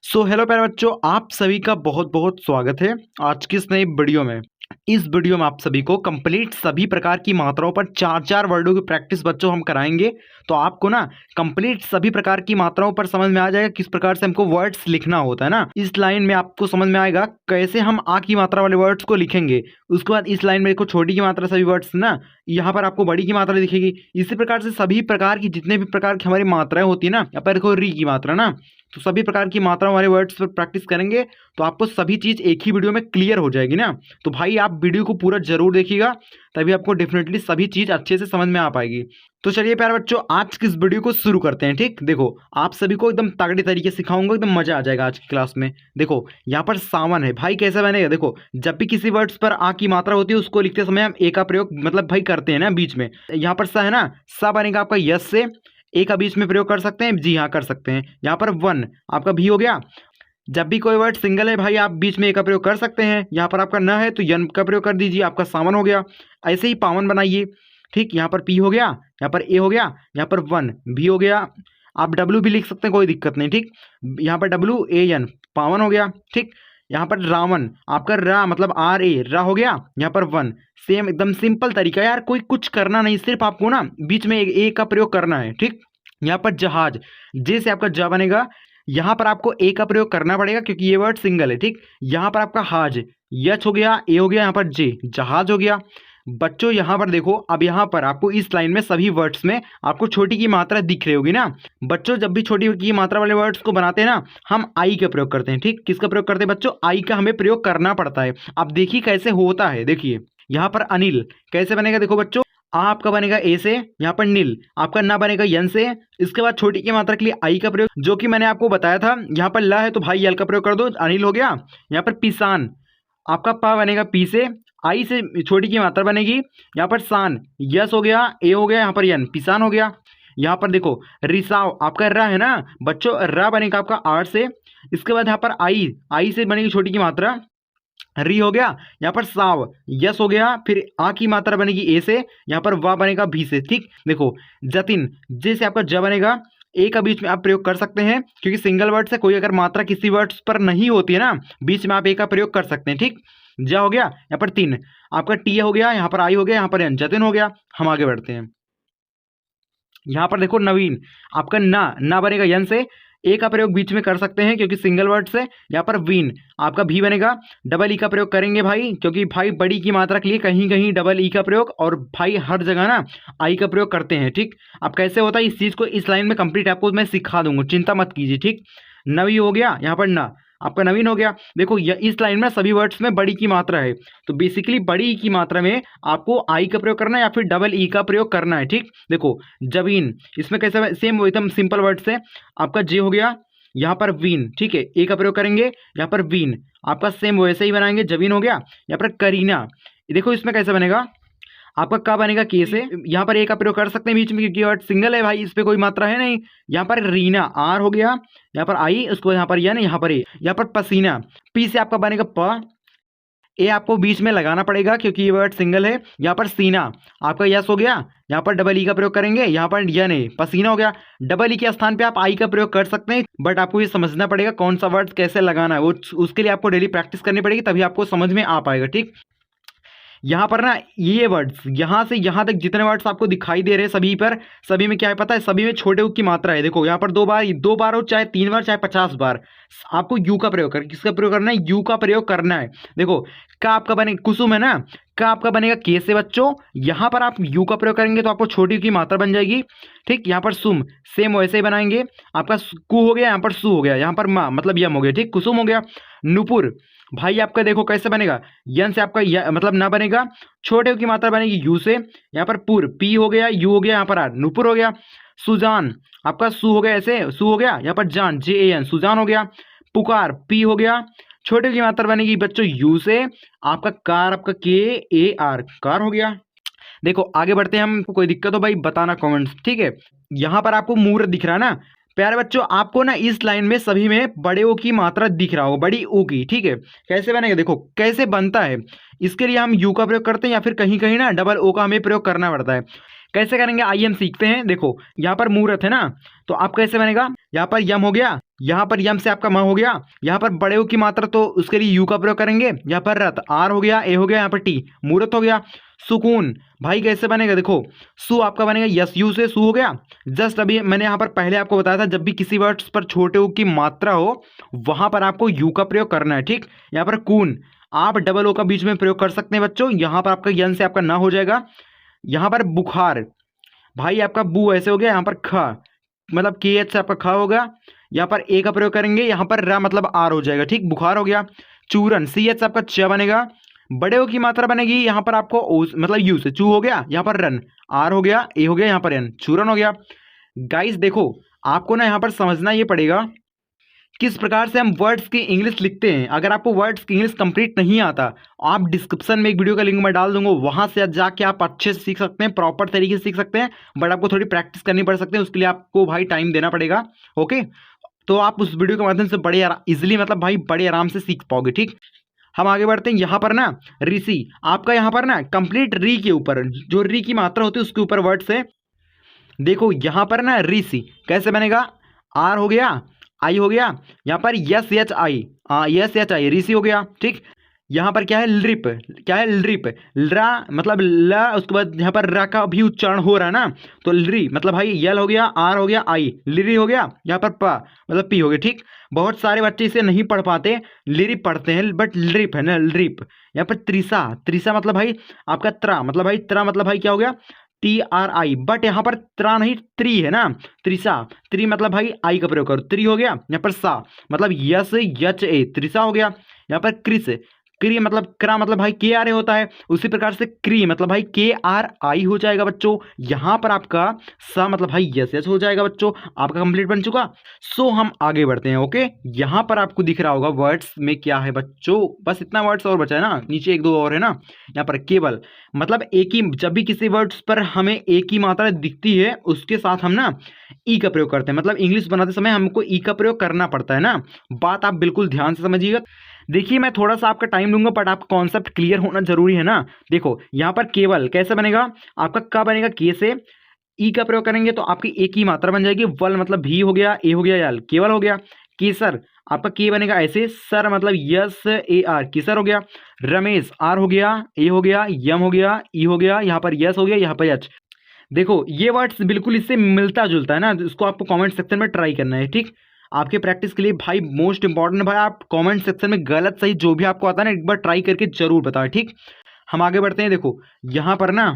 Hello प्यारे बच्चों, आप सभी का बहुत बहुत स्वागत है आज की इस नई वीडियो में। इस वीडियो में आप सभी को कंप्लीट सभी प्रकार की मात्राओं पर चार चार वर्डों की प्रैक्टिस बच्चों हम कराएंगे। तो आपको ना कंप्लीट सभी प्रकार की मात्राओं पर समझ में आ जाएगा किस प्रकार से हमको वर्ड्स लिखना होता है ना। इस लाइन में आपको समझ में आएगा कैसे हम आ की मात्रा वाले वर्ड्स को लिखेंगे। उसके बाद इस लाइन में देखो छोटी की मात्रा सभी वर्ड्स ना, यहाँ पर आपको बड़ी की मात्रा दिखेगी। इसी प्रकार से सभी प्रकार की जितने भी प्रकार की हमारी मात्राएं होती है ना, यहाँ पर देखो री की मात्रा ना, तो सभी प्रकार की मात्रा वाले वर्ड्स पर प्रैक्टिस करेंगे तो आपको सभी चीज़ एक ही वीडियो में क्लियर हो जाएगी ना। तो भाई आप वीडियो को पूरा जरूर देखिएगा, तभी आपको डेफिनेटली सभी चीज़ अच्छे से समझ में आ पाएगी। तो चलिए प्यारे बच्चों, आज की इस वीडियो को शुरू करते हैं। ठीक, देखो आप सभी को एकदम तगड़ी तरीके से सिखाऊंगा, एकदम मजा आ जाएगा आज की क्लास में। देखो यहाँ पर सावन है भाई, कैसे बनेगा देखो, जब भी किसी वर्ड्स पर आ की मात्रा होती है उसको लिखते समय हम ए का प्रयोग मतलब भाई करते हैं ना बीच में। यहाँ पर स है ना, सा बनेगा आपका यस से, ए का बीच में प्रयोग कर सकते हैं, जी हाँ कर सकते हैं। यहाँ पर वन आपका भी हो गया। जब भी कोई वर्ड सिंगल है भाई आप बीच में ए का प्रयोग कर सकते हैं। यहाँ पर आपका न है तो यन का प्रयोग कर दीजिए, आपका सावन हो गया। ऐसे ही पावन बनाइए। ठीक, यहाँ पर पी हो गया, यहाँ पर ए हो गया, यहाँ पर वन भी हो गया। आप डब्ल्यू भी लिख सकते हैं, कोई दिक्कत नहीं। ठीक, यहाँ पर डब्ल्यू ए एन पावन हो गया। ठीक, यहाँ पर रावण आपका रा मतलब आर ए रा हो गया। यहाँ पर वन सेम एकदम सिंपल तरीका यार, कोई कुछ करना नहीं, सिर्फ आपको ना बीच में ए का प्रयोग करना है। ठीक, यहाँ पर जहाज जे से आपका ज बनेगा, यहाँ पर आपको ए का प्रयोग करना पड़ेगा क्योंकि ये वर्ड सिंगल है। ठीक, यहाँ पर आपका हाज यच हो गया, ए हो गया, यहाँ पर जे जहाज हो गया। बच्चों यहाँ पर देखो, अब यहाँ पर आपको इस लाइन में सभी वर्ड्स में आपको छोटी की मात्रा दिख रही होगी ना। बच्चों जब भी छोटी की मात्रा वाले वर्ड्स को बनाते हैं ना, हम आई का प्रयोग करते हैं। ठीक, किसका प्रयोग करते हैं बच्चों, आई का हमें प्रयोग करना पड़ता है। अब देखिए कैसे होता है, देखिए यहाँ पर अनिल कैसे बनेगा, देखो बच्चों आ आपका बनेगा ए से, यहाँ पर नील आपका ना बनेगा यन से। इसके बाद छोटी की मात्रा के लिए आई का प्रयोग, जो कि मैंने आपको बताया था। यहाँ पर ला है तो भाई यल का प्रयोग कर दो, अनिल हो गया। यहाँ पर पिसान आपका पा बनेगा पी से, आई से छोटी की मात्रा बनेगी। यहाँ पर सान यस हो गया, ए हो गया, यहाँ पर यन पिसान हो गया। यहाँ पर देखो रिसाव आपका रा है ना बच्चों, रा बनेगा आपका आर से। इसके बाद यहाँ पर आई से बनेगी छोटी की मात्रा, री हो गया। यहाँ पर साव यस हो गया, फिर आ की मात्रा बनेगी ए से, यहाँ पर वा बनेगा भी से। ठीक, देखो जतिन जे से आपका ज बनेगा, ए का बीच में आप प्रयोग कर सकते हैं क्योंकि सिंगल वर्ड से कोई अगर मात्रा किसी वर्ड्स पर नहीं होती है ना, बीच में आप ए का प्रयोग कर सकते हैं। ठीक, जा हो गया, यहाँ पर तीन आपका टी हो गया, यहाँ पर आई हो गया, यहाँ पर जतिन हो गया। हम आगे बढ़ते हैं। यहाँ पर देखो नवीन आपका ना बनेगा यन से, ए का प्रयोग बीच में कर सकते हैं क्योंकि सिंगल वर्ड से। यहाँ पर वीन आपका भी बनेगा, डबल ई का प्रयोग करेंगे भाई क्योंकि भाई बड़ी की मात्रा के लिए कहीं कहीं डबल ई का प्रयोग, और भाई हर जगह ना आई का प्रयोग करते हैं। ठीक, अब कैसे होता है इस चीज़ को इस लाइन में कंप्लीट आपको मैं सिखा दूंगा, चिंता मत कीजिए। ठीक, नवी हो गया, यहाँ पर ना आपका नवीन हो गया। देखो इस लाइन में सभी वर्ड्स में बड़ी की मात्रा है, तो बेसिकली बड़ी ई की मात्रा में आपको आई का प्रयोग करना है या फिर डबल ई का प्रयोग करना है। ठीक, देखो जबीन इसमें कैसे सेम एकदम सिंपल वर्ड से आपका जे हो गया, यहाँ पर वीन ठीक है, ए का प्रयोग करेंगे, यहाँ पर वीन आपका सेम वैसे ही बनाएंगे, जबीन हो गया। यहाँ पर करीना देखो इसमें कैसे बनेगा, आपका का बनेगा के से, यहाँ पर ए का प्रयोग कर सकते हैं बीच में क्योंकि वर्ड सिंगल है भाई, इस पे कोई मात्रा है नहीं। यहाँ पर रीना आर हो गया, यहाँ पर आई, उसको यहाँ पर यन, यहाँ पर ए। यहाँ पर पसीना पी से आपका बनेगा प, ए आपको बीच में लगाना पड़ेगा क्योंकि ये वर्ड सिंगल है। यहाँ पर सीना आपका यस हो गया, यहाँ पर डबल ई का प्रयोग करेंगे, यहाँ पर यन है, पसीना हो गया। डबल ई के स्थान पे आप आई का प्रयोग कर सकते हैं, बट आपको ये समझना पड़ेगा कौन सा वर्ड कैसे लगाना है, वो उसके लिए आपको डेली प्रैक्टिस करनी पड़ेगी, तभी आपको समझ में आ पाएगा। ठीक, यहाँ पर ना ये वर्ड्स यहाँ से यहाँ तक जितने वर्ड्स आपको दिखाई दे रहे हैं सभी पर, सभी में क्या है पता है, सभी में छोटे ऊ की मात्रा है। देखो यहाँ पर दो बार हो, चाहे 3 बार, चाहे 50 बार, आपको यू का प्रयोग कर, किसका प्रयोग करना है, यू का प्रयोग करना है। देखो का आपका बनेगा कुसुम है ना, का आपका बनेगा के से बच्चों, यहाँ पर आप यू का प्रयोग करेंगे तो आपको छोटी की मात्रा बन जाएगी। ठीक, यहाँ पर सुम सेम वैसे ही बनाएंगे, आपका कु हो गया, यहाँ पर सु हो गया, यहाँ पर माँ मतलब यम हो गया। ठीक, कुसुम हो गया। नुपुर भाई आपका देखो कैसे बनेगा, यन से आपका मतलब ना बनेगा, छोटे की मात्रा बनेगी यू से। यहाँ पर पुर पी हो गया, यू हो गया, यहाँ पर आर नुपुर हो गया। सुजान आपका सु हो गया, ऐसे सु हो गया, यहाँ पर जान जे ए एन सुजान हो गया। पुकार पी हो गया, छोटे की मात्रा बनेगी बच्चों यू से, आपका कार आपका के ए आर कार हो गया। देखो आगे बढ़ते हैं हम, कोई दिक्कत हो भाई बताना कमेंट्स। ठीक है, यहाँ पर आपको मूर्त दिख रहा है ना प्यारे बच्चों, आपको ना इस लाइन में सभी में बड़े ओ की मात्रा दिख रहा होगा, बड़ी ओ की। ठीक है, कैसे बनेगा देखो कैसे बनता है, इसके लिए हम यू का प्रयोग करते हैं या फिर कहीं कहीं ना डबल ओ का हमें प्रयोग करना पड़ता है। कैसे करेंगे आइए हम सीखते हैं। देखो यहाँ पर मूर्त है ना, तो आप कैसे बनेगा, यहाँ पर यम हो गया, यहाँ पर यम से आपका म हो गया, यहाँ पर बड़े ओ की मात्रा तो उसके लिए यू का प्रयोग करेंगे, यहाँ पर रथ आर हो गया, ए हो गया, यहाँ पर टी मूर्त हो गया। सुकून भाई कैसे बनेगा, देखो सु आपका बनेगा यस यू से सु हो गया। जस्ट अभी मैंने यहाँ पर पहले आपको बताया था जब भी किसी वर्ड्स पर छोटे ओ की मात्रा हो वहां पर आपको यू का प्रयोग करना है, ठीक। यहाँ पर कून आप डबल ओ का बीच में प्रयोग कर सकते हैं बच्चों, यहाँ पर आपका यन से आपका ना हो जाएगा। यहाँ पर बुखार भाई आपका बू ऐसे हो गया, यहाँ पर ख मतलब के एच से आपका ख होगा, यहाँ पर ए का प्रयोग करेंगे, यहाँ पर रा मतलब आर हो जाएगा, ठीक। बुखार हो गया। चूरन सी एच से आपका च बनेगा, बड़े ओ की मात्रा बनेगी यहाँ पर आपको ओ मतलब यू से चू हो गया, यहाँ पर रन आर हो गया, ए हो गया, यहाँ पर एन चूरन हो गया। गाइस देखो आपको ना यहाँ पर समझना ये पड़ेगा किस प्रकार से हम वर्ड्स की इंग्लिश लिखते हैं। अगर आपको वर्ड्स की इंग्लिश कंप्लीट नहीं आता, आप डिस्क्रिप्शन में एक वीडियो का लिंक मैं डाल दूंगा, वहां से जाके आप अच्छे से सीख सकते हैं, प्रॉपर तरीके से सीख सकते हैं। बट आपको थोड़ी प्रैक्टिस करनी पड़ सकती है, उसके लिए आपको भाई टाइम देना पड़ेगा। ओके, तो आप उस वीडियो के माध्यम से बड़े इजिली मतलब भाई बड़े आराम से सीख पाओगे, ठीक। हम आगे बढ़ते हैं। यहाँ पर ना ऋषि आपका यहाँ पर ना कंप्लीट री के ऊपर जो री की मात्रा होती है उसके ऊपर वर्ड से देखो, यहाँ पर ना ऋषि कैसे बनेगा, आर हो गया, आई हो गया, यहाँ पर yes H I, yes H I ऋषि हो गया, ठीक। यहाँ पर क्या है लृप, क्या है लृप, ला मतलब ल, उसके बाद यहाँ पर रा का भी उच्चारण हो रहा है ना, तो लृ मतलब भाई यल हो गया, आर हो गया, आई लिरी हो गया, यहाँ पर प मतलब पी हो गया, ठीक। बहुत सारे बच्चे इसे नहीं पढ़ पाते, लिरी पढ़ते हैं बट लृप है ना लृप। यहाँ पर त्रिसा, त्रिसा मतलब भाई आपका त्रा मतलब भाई त्रा मतलब भाई क्या हो गया टी आर आई, बट यहाँ पर त्रा नहीं त्रि है ना, त्रिसा त्रि मतलब भाई आई का प्रयोग करो, त्रि हो गया। यहाँ पर सा मतलब यस यच ए त्रिसा हो गया। यहाँ पर क्रिस क्री मतलब क्रा मतलब भाई के आर ए होता है, उसी प्रकार से क्री मतलब भाई के आर आई हो जाएगा बच्चों। यहाँ पर आपका सा मतलब भाई यस यस हो जाएगा बच्चों, आपका कंप्लीट बन चुका। सो हम आगे बढ़ते हैं। ओके, यहाँ पर आपको दिख रहा होगा वर्ड्स में क्या है बच्चों, बस इतना वर्ड्स और बचा है ना, नीचे एक दो और है ना। यहाँ पर केवल मतलब एक ही, जब भी किसी वर्ड्स पर हमें एक ही मात्रा दिखती है उसके साथ हम ना ई का प्रयोग करते हैं, मतलब इंग्लिश बनाते समय हमको ई का प्रयोग करना पड़ता है ना। बात आप बिल्कुल ध्यान से समझिएगा। देखिए मैं थोड़ा सा आपका टाइम लूंगा बट आपका कॉन्सेप्ट क्लियर होना जरूरी है ना। देखो यहाँ पर केवल कैसे बनेगा, आपका का बनेगा के से, ई का प्रयोग करेंगे तो आपकी एक ही मात्रा बन जाएगी, वल मतलब भी हो गया, ए हो गया, यल केवल हो गया। केसर आपका के बनेगा ऐसे, सर मतलब यस ए आर केसर हो गया। रमेश आर हो गया, ए हो गया, यम हो गया, ई हो गया, यहाँ पर यस हो गया, यहाँ पर एच। देखो ये वर्ड्स बिल्कुल इससे मिलता जुलता है ना, इसको आपको कमेंट सेक्शन में ट्राई करना है, ठीक। आपके प्रैक्टिस के लिए भाई मोस्ट इंपॉर्टेंट भाई आप कमेंट सेक्शन में गलत सही जो भी आपको आता है ना एक बार ट्राई करके जरूर बताएं, ठीक। हम आगे बढ़ते हैं। देखो यहाँ पर ना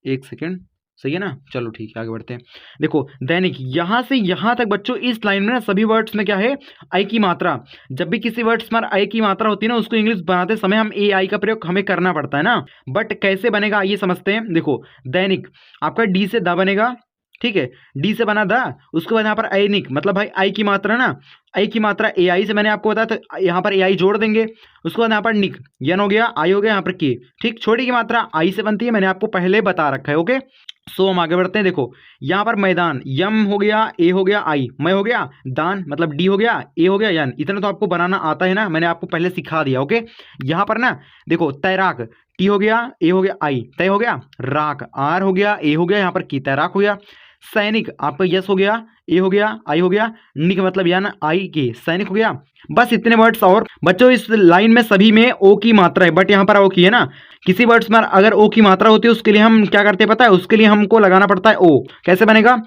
एक सेकेंड, सही है ना, चलो ठीक है आगे बढ़ते हैं। देखो दैनिक यहाँ से यहाँ तक बच्चों इस लाइन में ना सभी वर्ड्स में क्या है आई की मात्रा, जब भी किसी वर्ड्स में आई की मात्रा होती है ना उसको इंग्लिश बनाते समय हम ए आई का प्रयोग हमें करना पड़ता है ना। बट कैसे बनेगा ये समझते हैं। देखो दैनिक आपका डी से द बनेगा, ठीक है, डी से बना द, उसके बाद यहाँ पर ऐनिक मतलब भाई आई की मात्रा ना, आई की मात्रा ए आई से मैंने आपको बताया तो यहाँ पर ए आई जोड़ देंगे, उसके बाद यहाँ पर निक यन हो गया, आई हो गया, यहाँ पर के, ठीक। छोटी की मात्रा आई से बनती है, मैंने आपको पहले बता रखा है। ओके, सो हम आगे बढ़ते हैं। देखो यहाँ पर मैदान यम हो गया, ए हो गया, आई मैं हो गया, दान मतलब डी हो गया, ए हो गया, यन इतना तो आपको बनाना आता है ना, मैंने आपको पहले सिखा दिया। ओके, यहाँ पर ना देखो तैराक टी हो गया, ए हो गया, आई तय हो गया, राक आर हो गया, ए हो गया, यहाँ पर की तैराक हो गया। सैनिक आपका यस हो गया, ए हो गया, आई हो गया, निक मतलब यान आई के सैनिक हो गया। बस इतने वर्ड्स। और बच्चों इस लाइन में सभी में ओ की मात्रा है, बट यहाँ पर ओ की है ना, किसी वर्ड्स में अगर ओ की मात्रा होती है उसके लिए हम क्या करते हैं पता है, उसके लिए हमको लगाना पड़ता है ओ। कैसे बनेगा,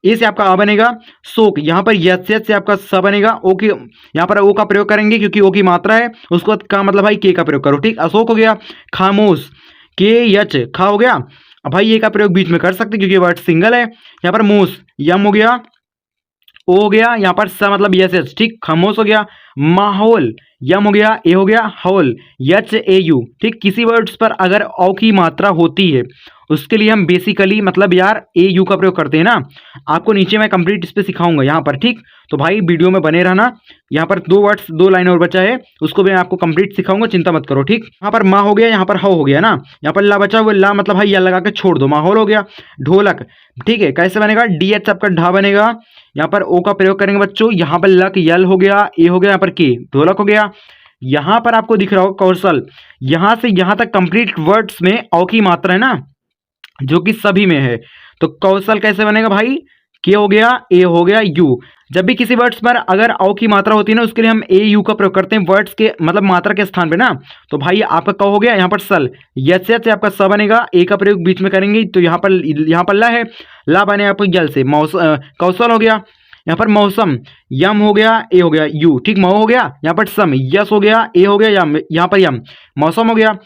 ए से आपका आ बनेगा, शोक यहाँ पर यस से आपका स बनेगा, ओ की यहाँ पर ओ का प्रयोग करेंगे क्योंकि ओ की मात्रा है, उसके बाद का मतलब भाई के का प्रयोग करो, ठीक। अशोक हो गया, खामोश के यच खा हो गया, अब भाई ये का प्रयोग बीच में कर सकते क्योंकि वर्ड सिंगल है। यहाँ पर मूस यम हो गया, ओ हो गया, यहाँ पर स मतलब यस एच, ठीक। खामोश हो गया, माहौल यम हो गया, ए हो गया, हौल यच ए यू, ठीक। किसी वर्ड्स पर अगर औ की मात्रा होती है उसके लिए हम बेसिकली मतलब यार ए यू का प्रयोग करते हैं ना। आपको नीचे मैं कंप्लीट इस पे सिखाऊंगा यहाँ पर, ठीक। तो भाई वीडियो में बने रहना। यहाँ पर दो वर्ड्स दो लाइन और बचा है, उसको मैं आपको कंप्लीट सिखाऊंगा, चिंता मत करो, ठीक। यहाँ पर माँ हो गया, यहाँ पर हो गया ना, यहाँ पर ला बचा हुआ, ला मतलब भाई या लगा के छोड़ दो, माहौल हो गया। ढोलक, ठीक है, कैसे बनेगा, डी एच आपका ढा बनेगा, यहाँ पर ओ का प्रयोग करेंगे बच्चों, यहाँ पर लक यल हो गया, ए हो गया, यहाँ पर के ढोलक हो गया। यहाँ पर आपको दिख रहा होगा कौशल, यहाँ से यहाँ तक कंप्लीट वर्ड्स में औ की मात्रा है ना जो कि सभी में है, तो कौशल कैसे बनेगा भाई, के हो गया, ए हो गया, यू। जब भी किसी वर्ड्स पर अगर औ की मात्रा होती है ना, उसके लिए हम ए यू का प्रयोग करते हैं वर्ड्स के मतलब मात्रा के स्थान पे ना। तो भाई आपका क हो गया, यहाँ पर सल, यस से आपका स बनेगा, ए का प्रयोग बीच में करेंगे तो यहाँ पर ला है, ला बने आपको यल से, कौशल हो गया, यहाँ पर मौसम, यम हो गया, ए हो गया, यू, ठीक, मऊ हो गया, यहाँ पर सम, यस हो गया, ए हो गया, यम, यहाँ पर यम, मौसम हो गया।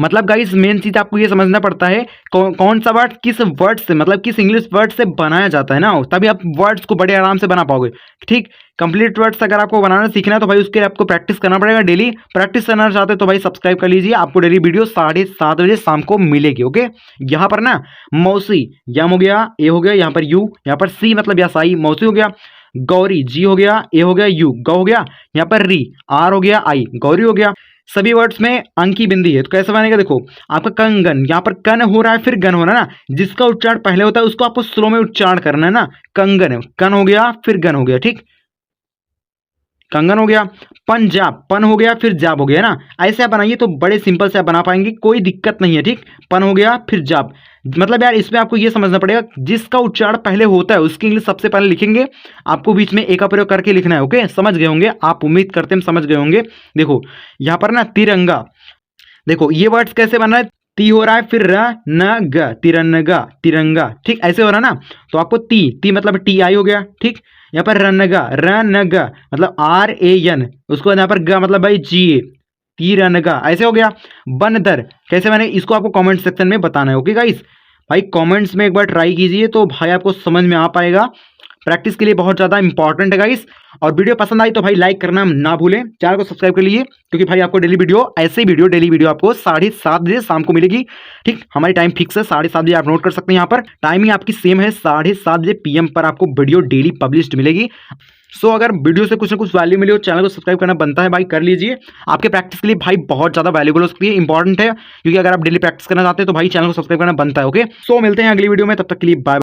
मतलब गाइस मेन चीज आपको ये समझना पड़ता है कौन सा वर्ड किस वर्ड से मतलब किस इंग्लिश वर्ड से बनाया जाता है ना, तभी आप वर्ड्स को बड़े आराम से बना पाओगे। ठीक, कंप्लीट वर्ड्स अगर आपको बनाना सीखना है तो भाई उसके लिए आपको प्रैक्टिस करना पड़ेगा। डेली प्रैक्टिस करना चाहते हो तो भाई सब्सक्राइब कर लीजिए, आपको डेली वीडियो 7:30 बजे शाम को मिलेगी। ओके, यहाँ पर ना मौसी, यम हो गया, ए हो गया, यहाँ पर यू, यहाँ पर सी मतलब या साई, मौसी हो गया, गौरी, जी हो गया, ए हो गया, यू, गौ हो गया, यहाँ पर री, आर हो गया, आई, गौरी हो गया। सभी वर्ड्स में अंक की बिंदी है तो कैसे बनेगा, देखो आपका कंगन, यहाँ पर कन हो रहा है फिर गन हो रहा है ना, जिसका उच्चारण पहले होता है उसको आपको स्लो में उच्चारण करना है ना। कंगन, कन हो गया फिर गन हो गया, ठीक, कंगन हो गया। पंजाब, पन हो गया फिर जाब हो गया ना, ऐसे आप बनाइए तो बड़े सिंपल से आप बना पाएंगे, कोई दिक्कत नहीं है। ठीक, पन हो गया फिर जाब, मतलब यार इसमें आपको ये समझना पड़ेगा जिसका उच्चारण पहले होता है उसकी इंग्लिश सबसे पहले लिखेंगे, आपको बीच में ए का प्रयोग करके लिखना है। ओके, समझ गए होंगे आप, उम्मीद करते हैं समझ गए होंगे। देखो यहाँ पर ना तिरंगा, देखो ये वर्ड्स कैसे बन रहा है, ती हो रहा है फिर र न ग, तिरंगा, तिरंगा, ठीक, ऐसे हो रहा है ना। तो आपको ती मतलब टी आई हो गया, ठीक, यहाँ पर रनगा, रनगा मतलब आर ए एन, उसको यहाँ पर ग मतलब भाई जी, तिरंगा, ऐसे हो गया। बंदर कैसे मैंने इसको आपको कमेंट सेक्शन में बताना है। ओके गाइस, भाई कमेंट्स में एक बार ट्राई कीजिए तो भाई आपको समझ में आ पाएगा, प्रैक्टिस के लिए बहुत ज़्यादा इंपॉर्टेंट है गाइस। और वीडियो पसंद आई तो भाई लाइक करना ना भूलें, चैनल को सब्सक्राइब कर लीजिए, क्योंकि भाई आपको डेली वीडियो ऐसे ही वीडियो डेली वीडियो आपको 7:30 बजे शाम को मिलेगी। ठीक, हमारी टाइम फिक्स है 7:30 बजे, आप नोट कर सकते हैं, यहाँ पर टाइमिंग आपकी सेम है, 7:30 बजे PM पर आपको वीडियो डेली पब्लिश्ड मिलेगी। सो अगर वीडियो से कुछ ना कुछ वैल्यू मिले हो, चैनल को सब्सक्राइब करना बनता है भाई, कर लीजिए, आपके प्रैक्टिस के लिए भाई बहुत ज़्यादा वैल्यूबल हो सकती है, इंपॉर्टेंट है, क्योंकि अगर आप डेली प्रैक्टिस करना चाहते हैं तो भाई चैनल को सब्सक्राइब करना बनता है। ओके, सो मिलते हैं अगली वीडियो में, तब तक के लिए बाय।